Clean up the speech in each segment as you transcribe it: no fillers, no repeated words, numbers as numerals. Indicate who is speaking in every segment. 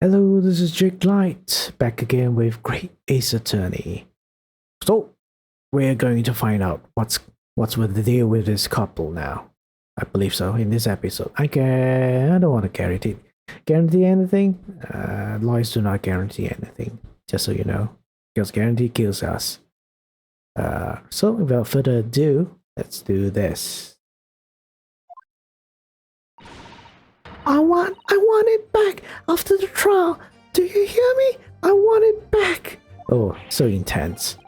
Speaker 1: Hello, this is Jake Light, back again with Great Ace Attorney. So, we're going to find out what's with the deal with this couple now. I believe so in this episode. I don't want to guarantee anything. Lawyers do not guarantee anything, just so you know, because guarantee kills us. So without further ado, let's do this. I want it back after the trial. Do you hear me? I want it back. Oh, so intense.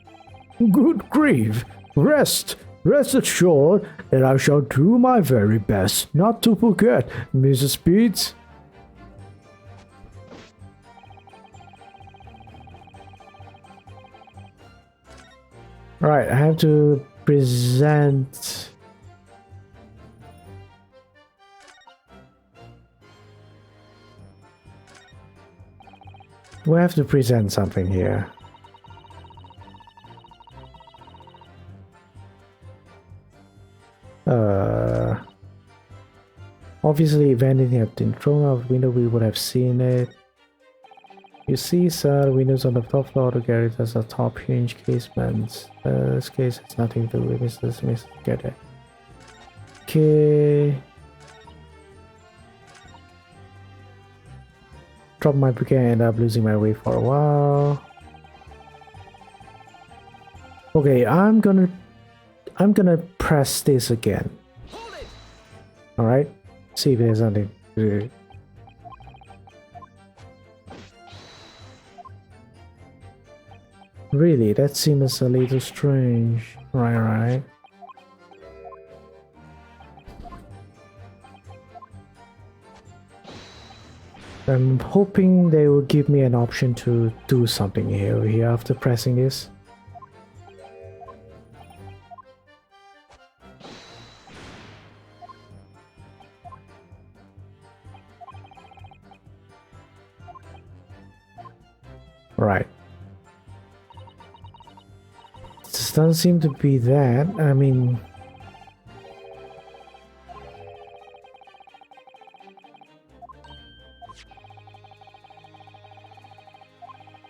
Speaker 1: Good grief. Rest assured that I shall do my very best not to forget, Mrs. Speeds. Right, I have to present. We have to present something here. Obviously, if anything had been thrown out of the window, we would have seen it. You see, sir, the windows on the top floor of the garage has a top hinge casement. This case has nothing to do with Mr. Smith. Get it. Okay. Drop my book and end up losing my way for a while. Okay, I'm gonna press this again. Alright. See if there's something. Really, that seems a little strange. Right. I'm hoping they will give me an option to do something here after pressing this. Right. This doesn't seem to be that. I mean,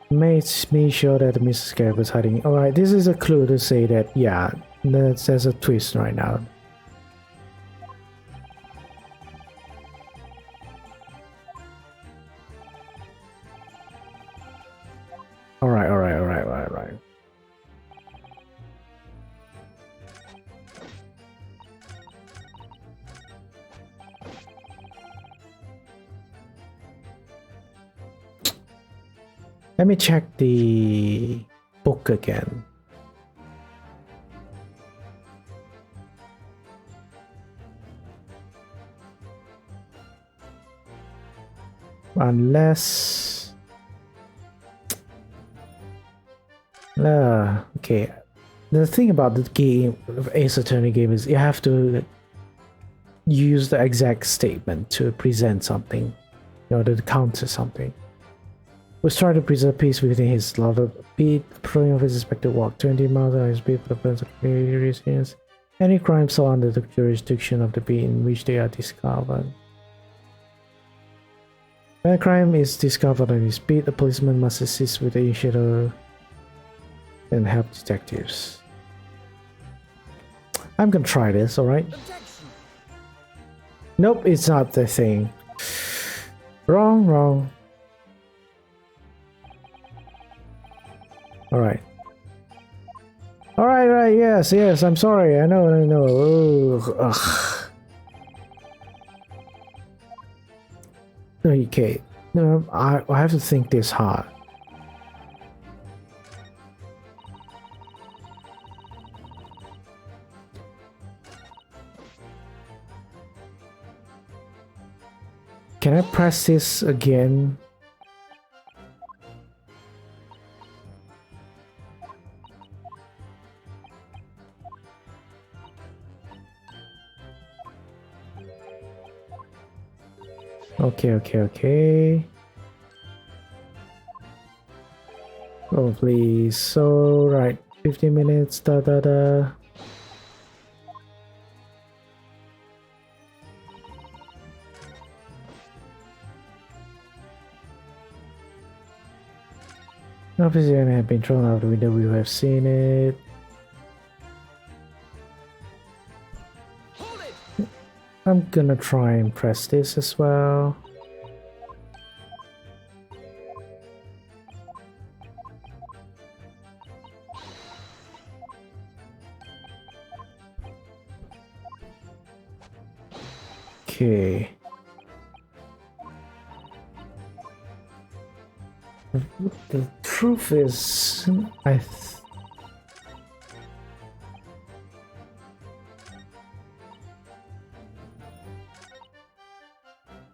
Speaker 1: makes me sure that Mrs. Scarab is hiding. Alright, this is a clue to say that, yeah, there's a twist right now. Alright. Let me check the book again. Unless... okay. The thing about the game, Ace Attorney game, is you have to use the exact statement to present something, in order to counter something. Was trying to preserve peace within his love of beat, patrolling of his expected walk 20 miles on his beat for the purpose of community residents. Any crime so under the jurisdiction of the beat in which they are discovered. When a crime is discovered on his beat, the policeman must assist with the initiator and help detectives. I'm gonna try this, alright? Nope, it's not the thing. Wrong. Alright, yes, I'm sorry, I know. Ugh. Okay, no, I have to think this hard. Can I press this again? Okay. Oh, please. So, right. 15 minutes. Da. Obviously, I have been thrown out the window. We have seen it. I'm gonna try and press this as well. Okay. The truth is,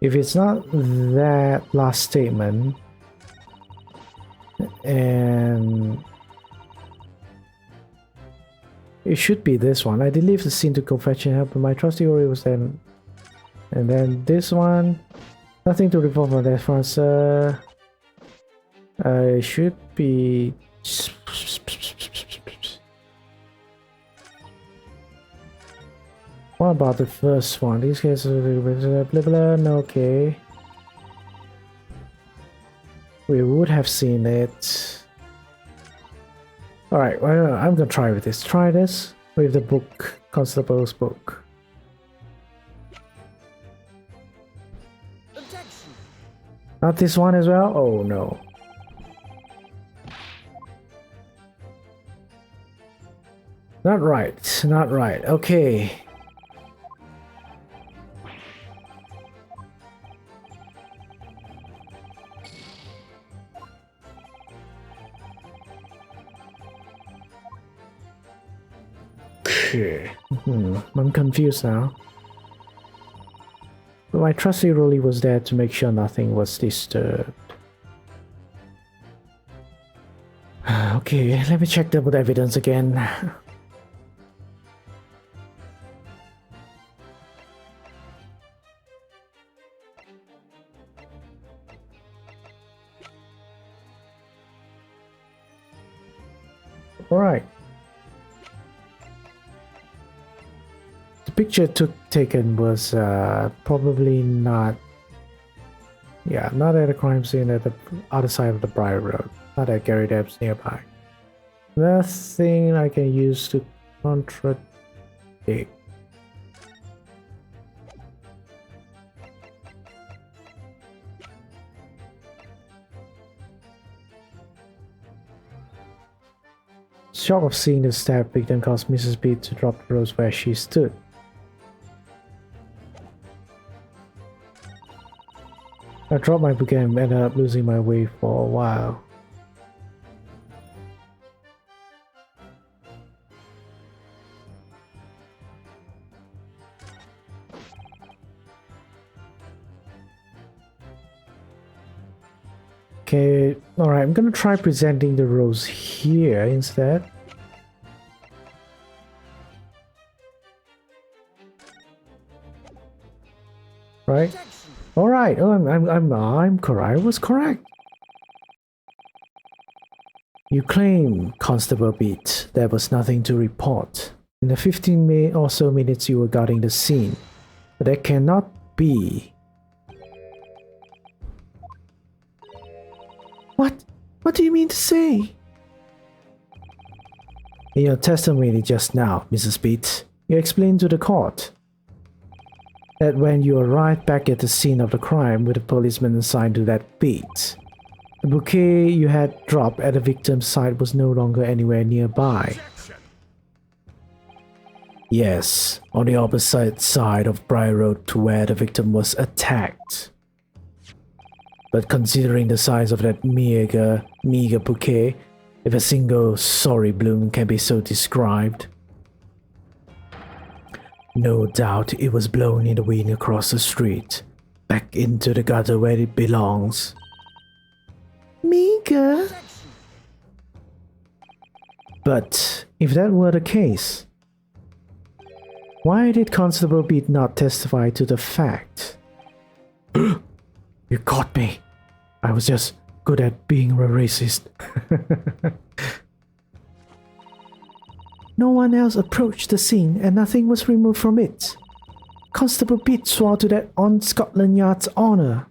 Speaker 1: if it's not that last statement, and it should be this one. I did leave the scene to go fetch and help, but my trusty Ori was then. And then this one, nothing to report on that front, sir. I should be. What about the first one? These guys are a little bit blah blah. No, okay. We would have seen it. Alright, well, I'm gonna try with this. Try this with the book, Constable's book. Objection. Not this one as well? Oh no. Not right, not right. Okay. I'm confused now. But my trusty Rolly was there to make sure nothing was disturbed. Okay, let me check the evidence again. Alright. The picture taken was probably not... Yeah, not at a crime scene at the other side of the Briar Road. Not at Gary Debb's nearby. Nothing I can use to contradict. Shock of seeing the stab victim caused Mrs. B to drop the rose where she stood. I dropped my book and ended up losing my way for a while. Okay, alright, I'm gonna try presenting the rose here instead. Right? Alright, oh, I'm correct. I was correct. You claim, Constable Beat, there was nothing to report. In the 15 or so minutes you were guarding the scene. But that cannot be. What? What do you mean to say? In your testimony just now, Mrs. Beat, you explained to the court that when you arrived back at the scene of the crime with a policeman assigned to that beat, the bouquet you had dropped at the victim's side was no longer anywhere nearby. Yes, on the opposite side of Briar Road to where the victim was attacked. But considering the size of that meager bouquet, if a single sorry bloom can be so described, no doubt it was blown in the wind across the street, back into the gutter where it belongs. Meager? But if that were the case, why did Constable Beat not testify to the fact? You caught me. I was just good at being a racist. No one else approached the scene and nothing was removed from it. Constable Beat swore to that on Scotland Yard's honor.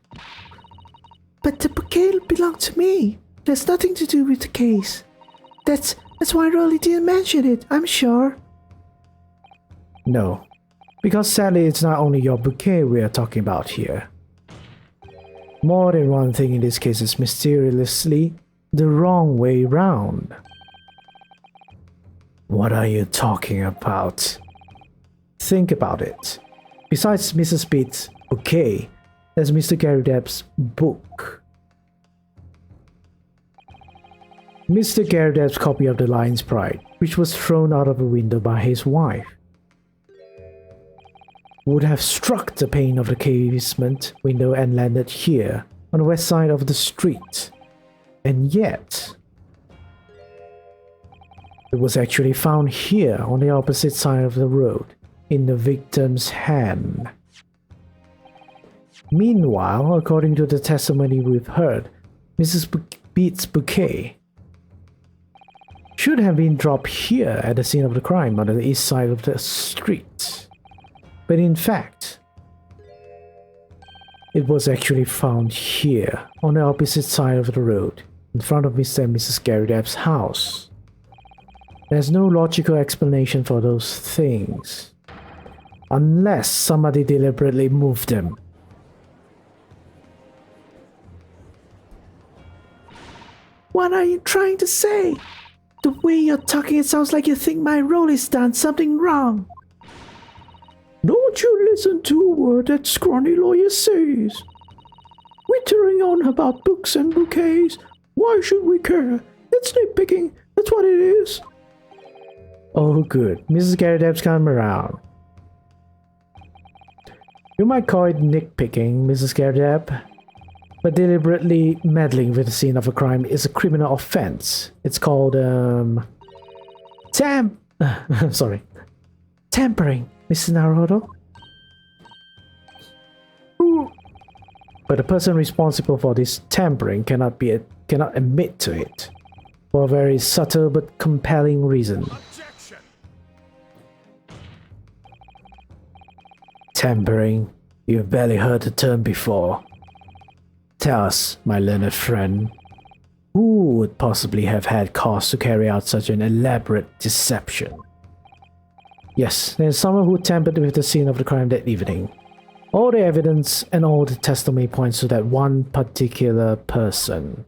Speaker 1: But the bouquet belonged to me. there's nothing to do with the case. That's why Rolly didn't mention it, I'm sure. No, because sadly it's not only your bouquet we are talking about here. More than one thing in this case is mysteriously the wrong way round. What are you talking about? Think about it. Besides Mrs. Beat's bouquet, there's Mr. Gary Depp's book. Mr. Gary Depp's copy of The Lion's Pride, which was thrown out of a window by his wife, would have struck the pane of the casement window and landed here, on the west side of the street. And yet, it was actually found here, on the opposite side of the road, in the victim's hand. Meanwhile, according to the testimony we've heard, Mrs. Beat's bouquet should have been dropped here at the scene of the crime on the east side of the street. But in fact, it was actually found here, on the opposite side of the road, in front of Mr. and Mrs. Gary Depp's house. There's no logical explanation for those things, unless somebody deliberately moved them. What are you trying to say? The way you're talking, it sounds like you think my Rolly's done something wrong. Don't you listen to a word that scrawny lawyer says. Wittering on about books and bouquets. Why should we care? It's nitpicking, that's what it is. Oh good, Mrs. Gary Depp's come around. You might call it nitpicking, Mrs. Gary Depp, but deliberately meddling with the scene of a crime is a criminal offense. It's called, tampering, Mrs. Naruto. But the person responsible for this tampering cannot admit to it, for a very subtle but compelling reason. Objection. Tampering? You've barely heard the term before. Tell us, my learned friend, who would possibly have had cause to carry out such an elaborate deception? Yes, there's someone who tampered with the scene of the crime that evening. All the evidence and all the testimony points to that one particular person.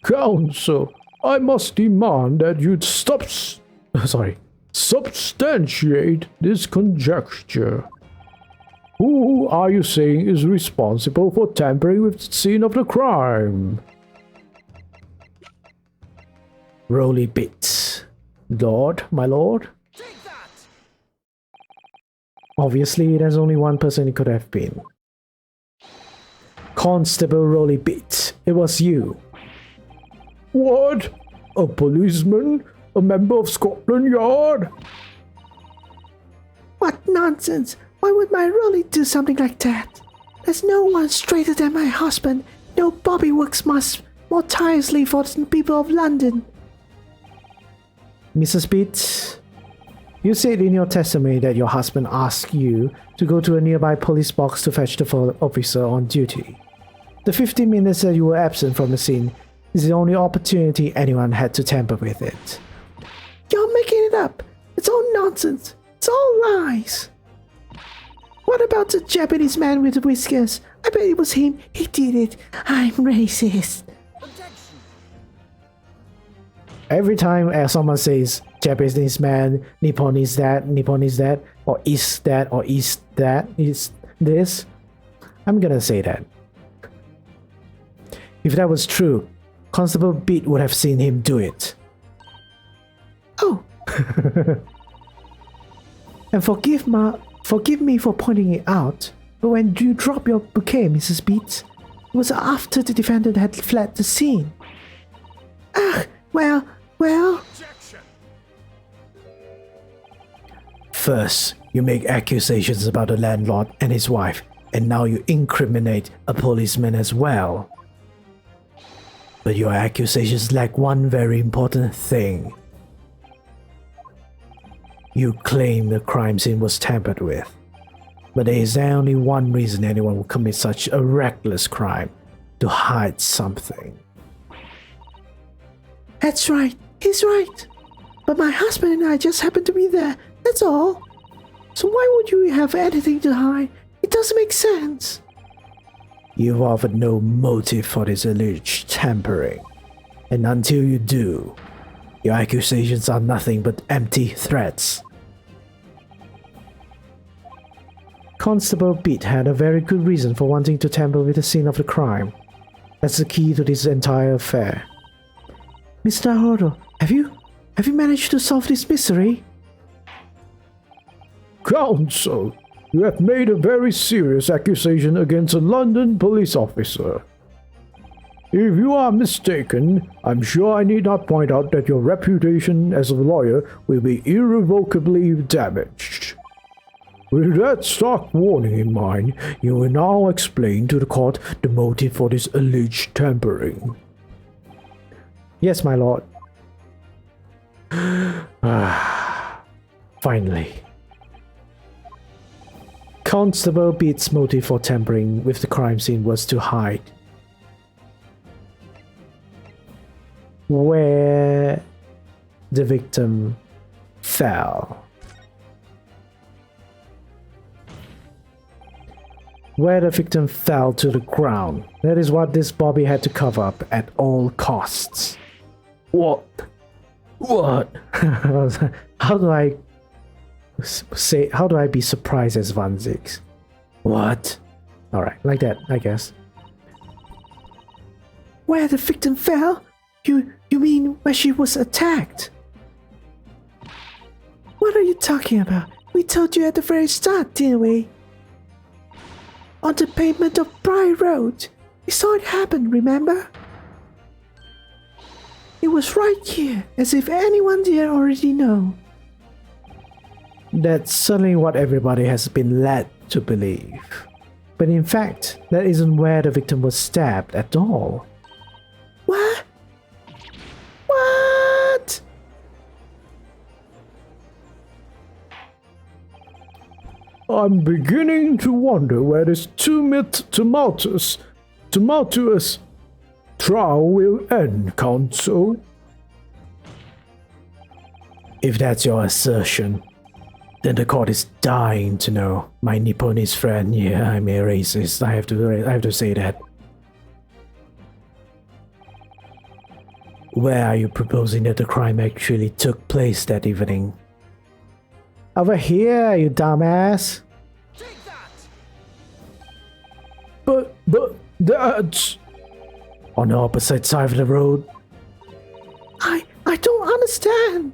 Speaker 1: Counsel, I must demand that you'd substantiate this conjecture. Who are you saying is responsible for tampering with the scene of the crime? Rolly Bits. Lord, my lord? Take that. Obviously, there's only one person it could have been. Constable Rolly Bits, it was you. What? A policeman? A member of Scotland Yard? What nonsense! Why would my Rolly do something like that? There's no one straighter than my husband. No Bobby works much more tirelessly for the people of London. Mrs. Beats, you said in your testimony that your husband asked you to go to a nearby police box to fetch the officer on duty. The 15 minutes that you were absent from the scene is the only opportunity anyone had to tamper with it. You're making it up. It's all nonsense. It's all lies. What about the Japanese man with the whiskers? I bet it was him. He did it. I'm racist. Every time someone says Japanese man, Nippon is that, or is this, I'm gonna say that. If that was true, Constable Beat would have seen him do it. Oh. And forgive me for pointing it out, but when you dropped your bouquet, Mrs. Beats, it was after the defendant had fled the scene. Ah, well. Objection. First, you make accusations about the landlord and his wife, and now you incriminate a policeman as well. But your accusations lack one very important thing. You claim the crime scene was tampered with, but there is only one reason anyone would commit such a reckless crime, to hide something.
Speaker 2: That's right, he's right. But my husband and I just happened to be there, that's all. So why would you have anything to hide? It doesn't make sense.
Speaker 1: You've offered no motive for this alleged tampering. And until you do, your accusations are nothing but empty threats. Constable Beat had a very good reason for wanting to tamper with the scene of the crime. That's the key to this entire affair.
Speaker 2: Mr. Hodo, have you managed to solve this mystery?
Speaker 3: Counsel, you have made a very serious accusation against a London police officer. If you are mistaken, I'm sure I need not point out that your reputation as a lawyer will be irrevocably damaged. With that stark warning in mind, you will now explain to the court the motive for this alleged tampering.
Speaker 1: Yes, my lord. Finally. Constable Beat's motive for tampering with the crime scene was to hide where the victim fell. Where the victim fell to the ground. That is what this Bobby had to cover up at all costs.
Speaker 3: What?
Speaker 1: How do I be surprised as Van Zix? What? Alright, like that, I guess.
Speaker 2: Where the victim fell? You mean where she was attacked? What are you talking about? We told you at the very start, didn't we? On the pavement of Bry Road. We saw it happen, remember? It was right here, as if anyone didn't already know.
Speaker 1: That's certainly what everybody has been led to believe. But in fact, that isn't where the victim was stabbed at all.
Speaker 2: What? What?
Speaker 3: I'm beginning to wonder where this tumultuous trial will end, Counsel.
Speaker 1: If that's your assertion, then the court is dying to know. My Nipponese friend, yeah, I'm a racist. I have to say that. Where are you proposing that the crime actually took place that evening? Over here, you dumbass.
Speaker 4: Take that!
Speaker 3: But that's...
Speaker 1: On the opposite side of the road.
Speaker 2: I don't understand.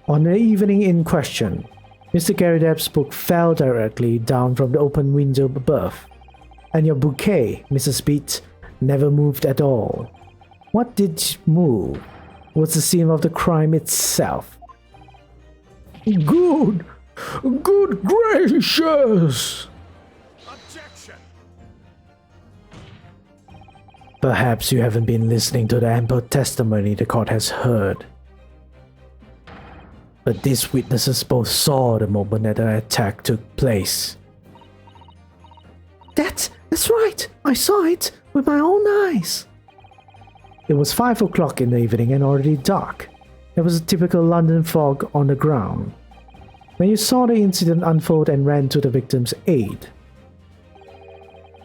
Speaker 1: On the evening in question, Mr. Gary Depp's book fell directly down from the open window above, and your bouquet, Mrs. Beat, never moved at all. What did move was the scene of the crime itself.
Speaker 3: Good gracious!
Speaker 4: Objection!
Speaker 1: Perhaps you haven't been listening to the ample testimony the court has heard. But these witnesses both saw the moment that the attack took place.
Speaker 2: That's right. I saw it with my own eyes.
Speaker 1: It was 5 o'clock in the evening and already dark. There was a typical London fog on the ground. When you saw the incident unfold and ran to the victim's aid,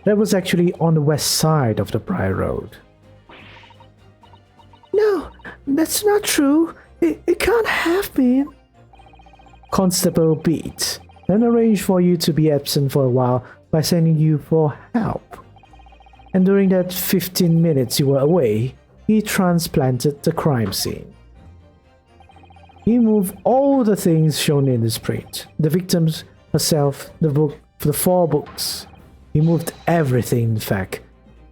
Speaker 1: that was actually on the west side of the Bry Road.
Speaker 2: No, that's not true. It can't have been.
Speaker 1: Constable Beat then arranged for you to be absent for a while by sending you for help. And during that 15 minutes you were away, he transplanted the crime scene. He moved all the things shown in this print. The victims, herself, the book, the 4 books. He moved everything, in fact,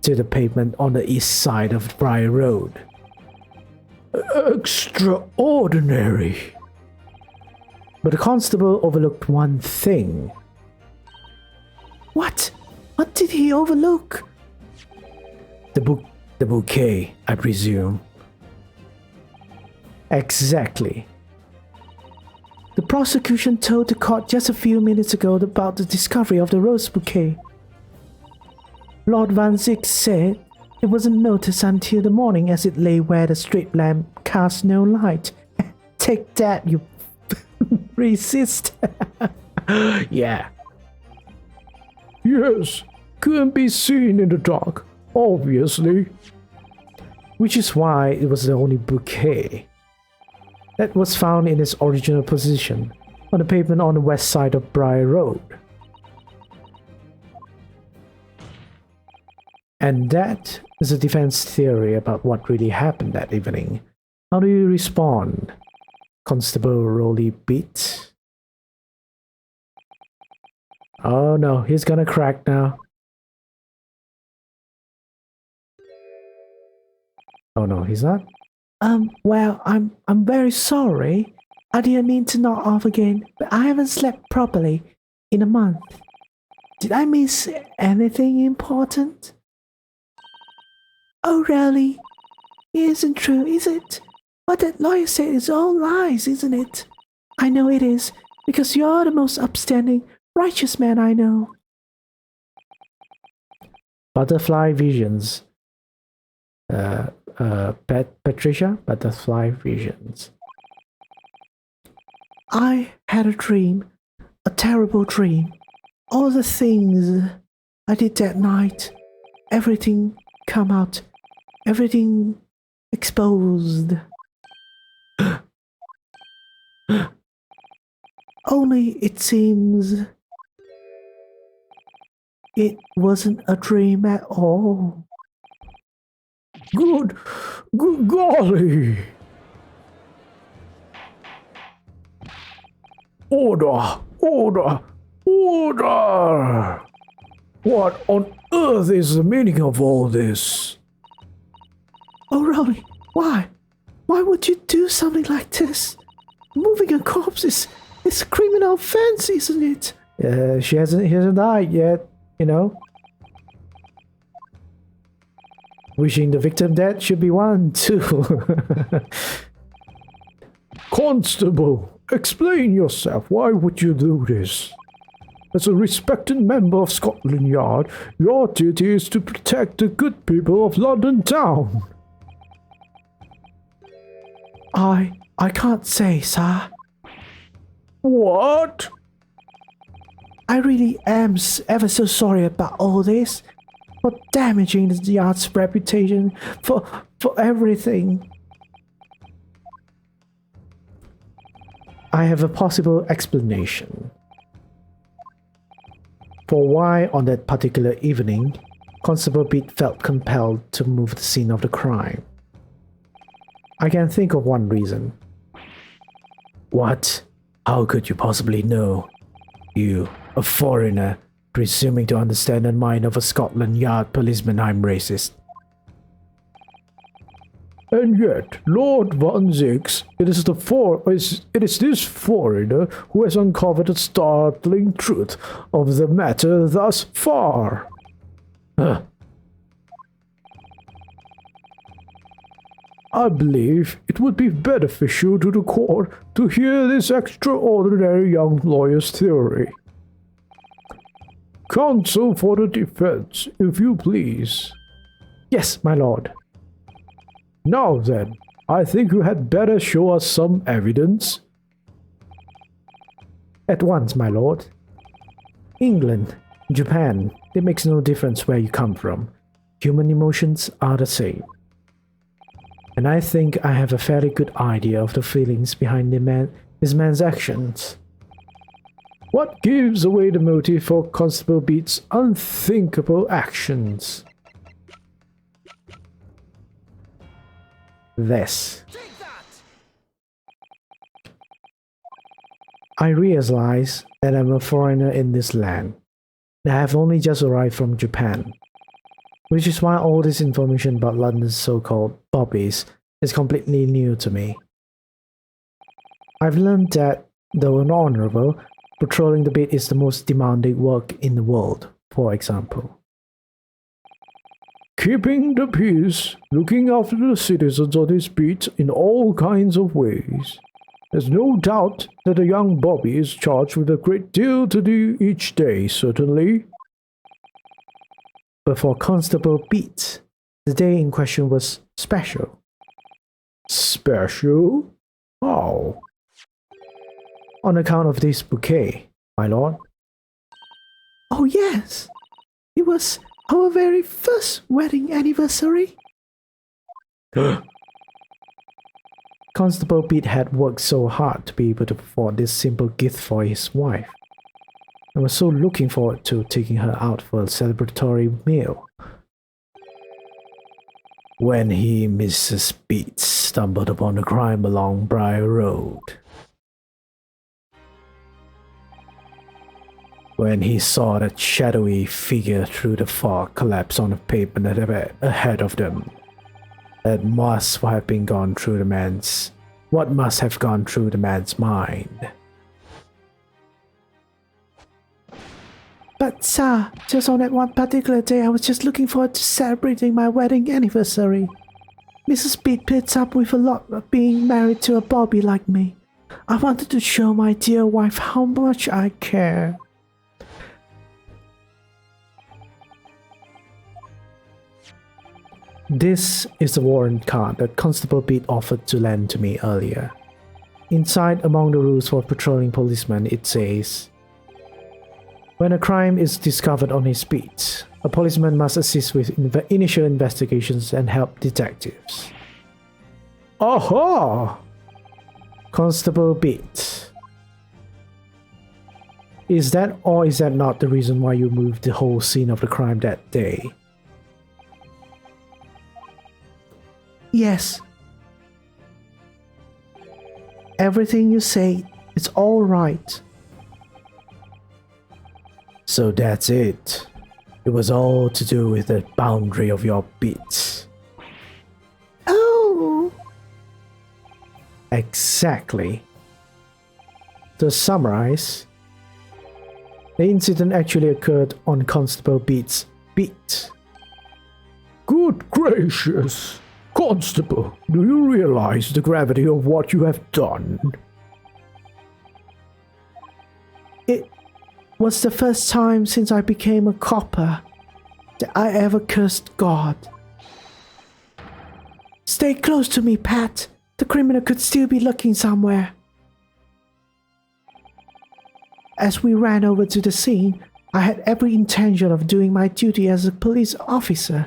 Speaker 1: to the pavement on the east side of Bry Road.
Speaker 3: Extraordinary.
Speaker 1: But the constable overlooked one thing.
Speaker 2: What? What did he overlook?
Speaker 1: The bouquet, I presume. Exactly.
Speaker 2: The prosecution told the court just a few minutes ago about the discovery of the rose bouquet. Lord Van Zyck said it wasn't noticed until the morning as it lay where the street lamp cast no light. Take that, you racist.
Speaker 1: Yeah.
Speaker 3: Yes, couldn't be seen in the dark, obviously.
Speaker 1: Which is why it was the only bouquet that was found in its original position on the pavement on the west side of Briar Road. And that is a defense theory about what really happened that evening. How do you respond, Constable Rolly Beat? Oh no, he's gonna crack now. Oh no, he's not?
Speaker 2: Well, I'm very sorry. I didn't mean to knock off again, but I haven't slept properly in a month. Did I miss anything important? Oh, really? It isn't true, is it? What that lawyer said is all lies, isn't it? I know it is, because you're the most upstanding, righteous man I know.
Speaker 1: Butterfly visions. Patricia? Butterfly visions.
Speaker 2: I had a dream, a terrible dream. All the things I did that night, everything come out, everything exposed. Only it seems it wasn't a dream at all.
Speaker 3: Good golly! Order! Order! Order! What on earth is the meaning of all this?
Speaker 2: Oh, Rolly, why? Why would you do something like this? Moving a corpse is a criminal offense, isn't it?
Speaker 1: He hasn't died yet, you know. Wishing the victim dead should be one too.
Speaker 3: Constable, explain yourself. Why would you do this? As a respected member of Scotland Yard, your duty is to protect the good people of London town.
Speaker 2: I can't say, sir.
Speaker 3: What?
Speaker 2: I really am ever so sorry about all this. For damaging the yard's reputation, for everything.
Speaker 1: I have a possible explanation for why on that particular evening, Constable Beat felt compelled to move the scene of the crime. I can think of one reason. What? How could you possibly know? You, a foreigner, presuming to understand the mind of a Scotland Yard policeman, I'm racist.
Speaker 3: And yet, Lord Van Zyck, it is this foreigner who has uncovered the startling truth of the matter thus far.
Speaker 1: Huh.
Speaker 3: I believe it would be beneficial to the court to hear this extraordinary young lawyer's theory. Counsel for the defense, if you please.
Speaker 1: Yes, my lord.
Speaker 3: Now then, I think you had better show us some evidence.
Speaker 1: At once, my lord. England, Japan, it makes no difference where you come from. Human emotions are the same. And I think I have a fairly good idea of the feelings behind this man's actions.
Speaker 3: What gives away the motive for Constable Beat's unthinkable actions?
Speaker 1: This.
Speaker 4: Take that!
Speaker 1: I realize that I'm a foreigner in this land. I have only just arrived from Japan. Which is why all this information about London's so-called bobbies is completely new to me. I've learned that, though an honorable, patrolling the beat is the most demanding work in the world, for example.
Speaker 3: Keeping the peace, looking after the citizens of this beat in all kinds of ways. There's no doubt that the young Bobby is charged with a great deal to do each day, certainly.
Speaker 1: But for Constable Beat, the day in question was special.
Speaker 3: Special? How?
Speaker 1: On account of this bouquet, my lord.
Speaker 2: Oh, yes. It was our very first wedding anniversary.
Speaker 1: Constable Beat had worked so hard to be able to afford this simple gift for his wife, and was so looking forward to taking her out for a celebratory meal. When he, Mrs. Beat, stumbled upon the crime along Briar Road. When he saw that shadowy figure through the fog collapse on the pavement ahead of them, what must have gone through the man's mind.
Speaker 2: But, sir, just on that one particular day, I was just looking forward to celebrating my wedding anniversary. Mrs. Beat puts up with a lot of being married to a Bobby like me. I wanted to show my dear wife how much I care.
Speaker 1: This is the warrant card that Constable Beat offered to lend to me earlier. Inside, among the rules for patrolling policemen, it says, when a crime is discovered on his beat, a policeman must assist with initial investigations and help detectives.
Speaker 3: Aha!
Speaker 1: Constable Beat. Is that or is that not the reason why you moved the whole scene of the crime that day?
Speaker 2: Yes. Everything you say is all right.
Speaker 1: So that's it. It was all to do with the boundary of your beat.
Speaker 2: Oh!
Speaker 1: Exactly. To summarize, the incident actually occurred on Constable Beat's beat.
Speaker 3: Good gracious! Constable, do you realize the gravity of what you have done?
Speaker 2: It was the first time since I became a copper that I ever cursed God. Stay close to me, Pat. The criminal could still be lurking somewhere. As we ran over to the scene, I had every intention of doing my duty as a police officer.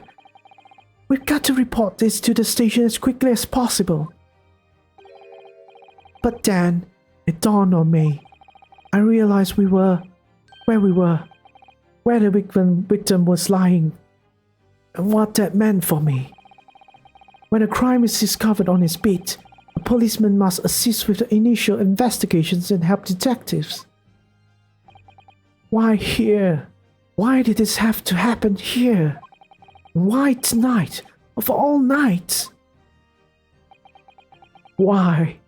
Speaker 2: We've got to report this to the station as quickly as possible. But then, it dawned on me. I realized we were where we were, where the victim was lying, and what that meant for me. When a crime is discovered on his beat, a policeman must assist with the initial investigations and help detectives. Why here? Why did this have to happen here? Why tonight, of all nights? Why?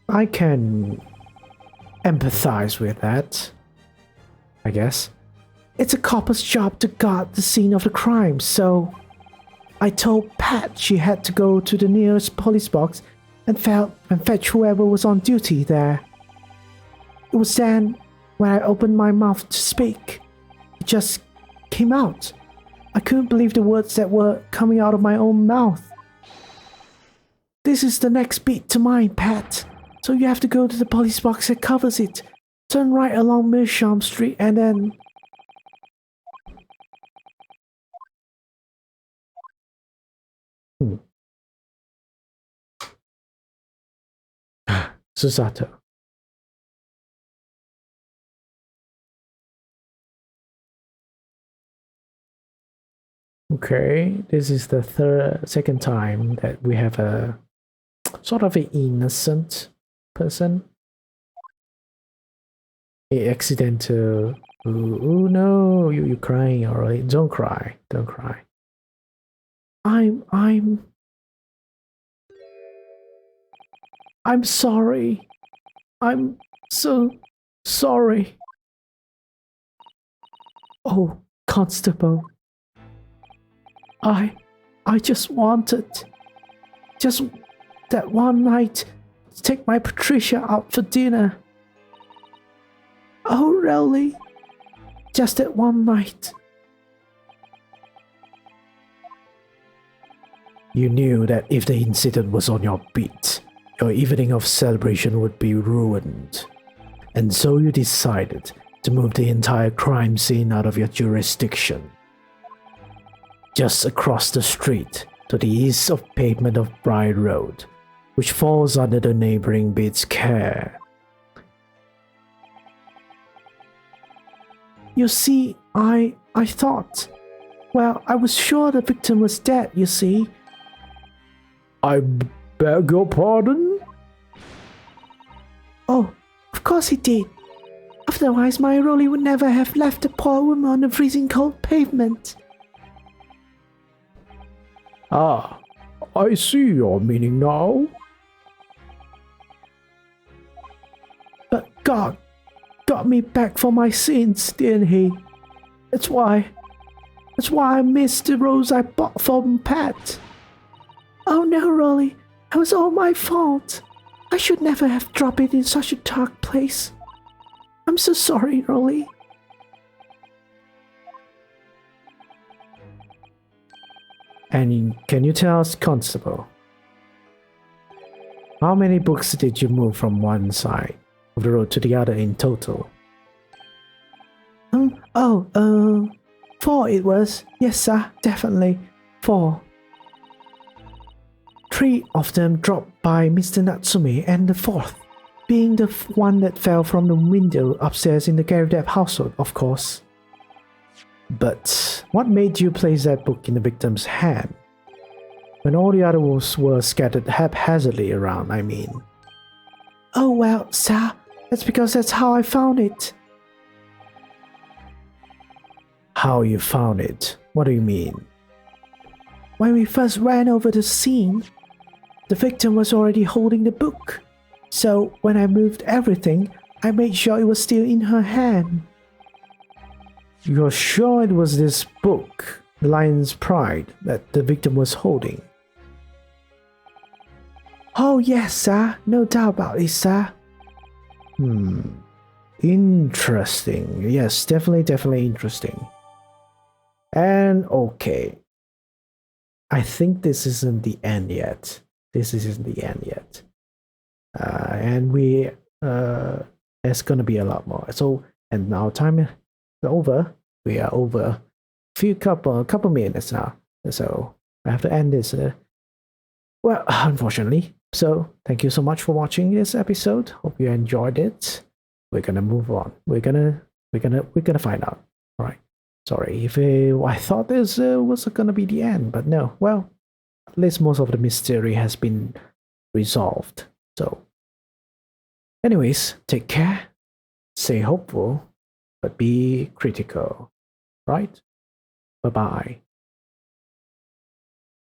Speaker 1: I can empathize with that, I guess.
Speaker 2: It's a copper's job to guard the scene of the crime, so I told Pat she had to go to the nearest police box and fetch whoever was on duty there. It was then when I opened my mouth to speak. It just came out. I couldn't believe the words that were coming out of my own mouth. This is the next beat to mine, Pat. So you have to go to the police box that covers it. Turn right along Meerschaum Street and then...
Speaker 1: Susato. Okay, this is the second time that we have a sort of an innocent person. A accidental. Oh no, you crying alright? Don't cry. Don't cry.
Speaker 2: I'm sorry. I'm so sorry. Oh, Constable. I just wanted just that one night to take my Patricia out for dinner. Oh, really? just that one night.
Speaker 1: You knew that if the incident was on your beat, your evening of celebration would be ruined. And so you decided to move the entire crime scene out of your jurisdiction. Just across the street, to the east of pavement of Bride Road, which falls under the neighboring beat's care.
Speaker 2: You see, I thought. Well, I was sure the victim was dead, you see.
Speaker 3: I beg your pardon?
Speaker 2: Oh, of course he did. Otherwise, my Rolly would never have left the poor woman on the freezing cold pavement.
Speaker 3: Ah, I see your meaning now.
Speaker 2: But God got me back for my sins, didn't he? That's why I missed the rose I bought from Pat. Oh no, Rolly, it was all my fault. I should never have dropped it in such a dark place. I'm so sorry, Rolly.
Speaker 1: And can you tell us, Constable, how many books did you move from one side of the road to the other in total?
Speaker 2: 4 it was. Yes, sir, definitely. 4. 3 of them dropped by Mr. Natsume, and the 4th being the one that fell from the window upstairs in the Garrett household, of course.
Speaker 1: But what made you place that book in the victim's hand when all the others were scattered haphazardly around, I mean?
Speaker 2: Oh well, sir, that's because that's how I found it.
Speaker 1: How you found it? What do you mean?
Speaker 2: When we first ran over the scene, the victim was already holding the book. So when I moved everything, I made sure it was still in her hand.
Speaker 1: You're sure it was this book, The Lion's Pride, that the victim was holding?
Speaker 2: Oh yes, sir. No doubt about it, sir.
Speaker 1: Interesting. Yes, definitely interesting. And okay. I think this isn't the end yet. And there's gonna be a lot more. So, and now time is over. We are over a couple minutes now. So I have to end this. Well, unfortunately. So thank you so much for watching this episode. Hope you enjoyed it. We're gonna move on. We're gonna find out. All right. Sorry if I thought this was gonna be the end, but no. Well, at least most of the mystery has been resolved. So, anyways, take care. Stay hopeful, but be critical. Right? Bye bye.